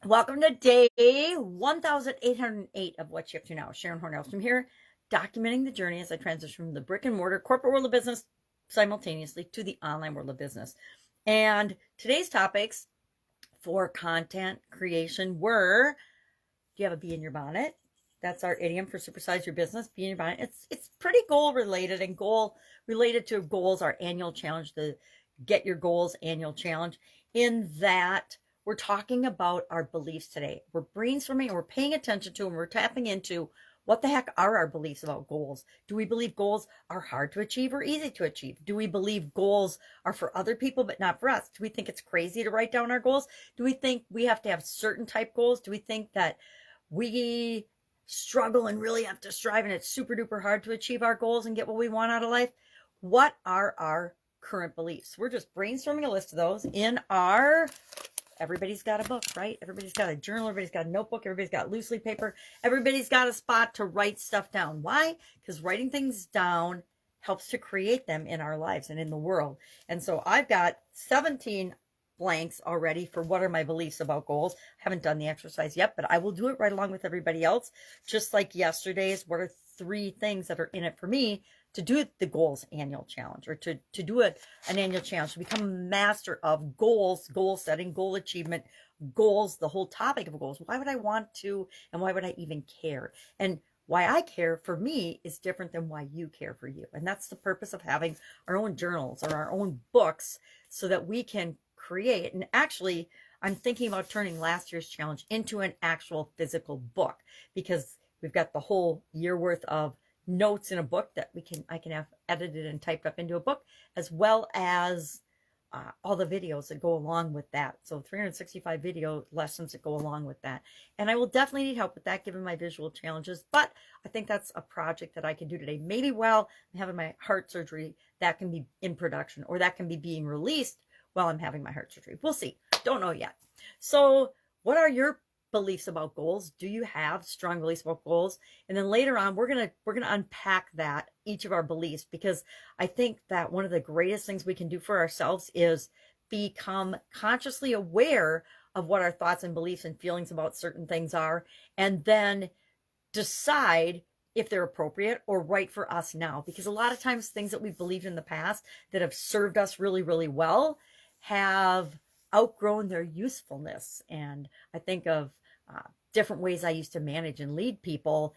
Welcome to day 1808 of What You Have to Know. Sharon Horne-Ellstrom here, documenting the journey as I transition from the brick and mortar corporate world of business simultaneously to the online world of business. And today's topics for content creation were: do you have a bee in your bonnet? That's our idiom for supersize your business. Bee in your bonnet. It's pretty goal related, and goal related to goals, our annual challenge, the Get Your Goals annual challenge. In that, we're talking about our beliefs today. We're brainstorming and we're paying attention to and we're tapping into what the heck are our beliefs about goals? Do we believe goals are hard to achieve or easy to achieve? Do we believe goals are for other people but not for us? Do we think it's crazy to write down our goals? Do we think we have to have certain type goals? Do we think that we struggle and really have to strive and it's super duper hard to achieve our goals and get what we want out of life? What are our current beliefs? We're just brainstorming a list of those in our... Everybody's got a book, right? Everybody's got a journal. Everybody's got a notebook. Everybody's got loose leaf paper. Everybody's got a spot to write stuff down. Why? Because writing things down helps to create them in our lives and in the world. And so I've got 17 blanks already for what are my beliefs about goals. I haven't done the exercise yet, but I will do it right along with everybody else. Just like yesterday's, what are 3 things that are in it for me to do the goals annual challenge, or to do an annual challenge, to become a master of goals, goal setting, goal achievement, goals, the whole topic of goals. Why would I want to, and why would I even care? And why I care for me is different than why you care for you. And that's the purpose of having our own journals or our own books so that we can create. And actually, I'm thinking about turning last year's challenge into an actual physical book, because we've got the whole year worth of notes in a book that I can have edited and typed up into a book, as well as all the videos that go along with that. So 365 video lessons that go along with that. And I will definitely need help with that given my visual challenges, but I think that's a project that I can do today. Maybe while I'm having my heart surgery, that can be in production, or that can be being released while I'm having my heart surgery. We'll see. Don't know yet. So what are your beliefs about goals? Do you have strong beliefs about goals? And then later on, we're gonna unpack that, each of our beliefs, because I think that one of the greatest things we can do for ourselves is become consciously aware of what our thoughts and beliefs and feelings about certain things are, and then decide if they're appropriate or right for us now. Because a lot of times things that we've believed in the past that have served us really, really well have outgrown their usefulness. And I think of different ways I used to manage and lead people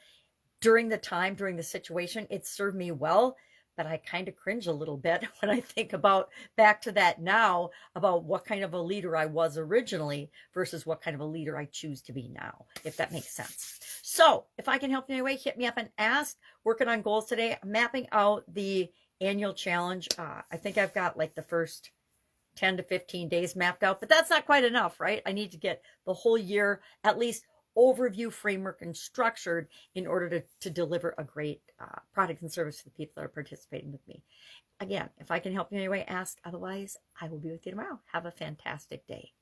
during the situation. It served me well, but I kind of cringe a little bit when I think about back to that now, about what kind of a leader I was originally versus what kind of a leader I choose to be now, if that makes sense. So if I can help you in any way, hit me up and ask. Working on goals today, mapping out the annual challenge. I think I've got like the first 10 to 15 days mapped out, but that's not quite enough, right? I need to get the whole year, at least overview, framework, and structured in order to deliver a great product and service to the people that are participating with me. Again, if I can help you in any way, ask. Otherwise, I will be with you tomorrow. Have a fantastic day.